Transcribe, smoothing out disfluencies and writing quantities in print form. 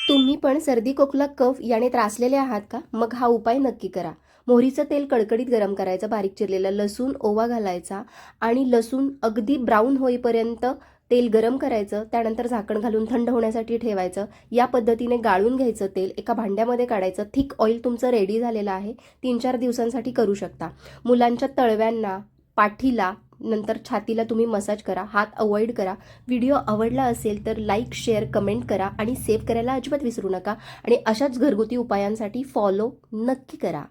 तुम्ही पण सर्दी, खोकला, कफ याने त्रासलेले आहात का? मग हा उपाय नक्की करा. मोहरीचं तेल कडकडीत गरम करायचं, बारीक चिरलेला लसूण, ओवा घालायचा आणि लसूण अगदी ब्राऊन होईपर्यंत तेल गरम करायचं. त्यानंतर झाकण घालून थंड होण्यासाठी ठेवायचं. या पद्धतीने गाळून घ्यायचं तेल, एका भांड्यामध्ये काढायचं. थिक ऑइल तुमचं रेडी झालेलं आहे. 3-4 दिवसांसाठी करू शकता. मुलांच्या तळव्यांना, पाठीला, नंतर छातीला तुम्ही मसाज करा. हात अवॉइड करा. व्हिडिओ आवडला असेल तर लाईक, शेअर, कमेंट करा आणि सेव्ह करायला अजिबात विसरू नका. आणि अशाच घरगुती उपायांसाठी फॉलो नक्की करा.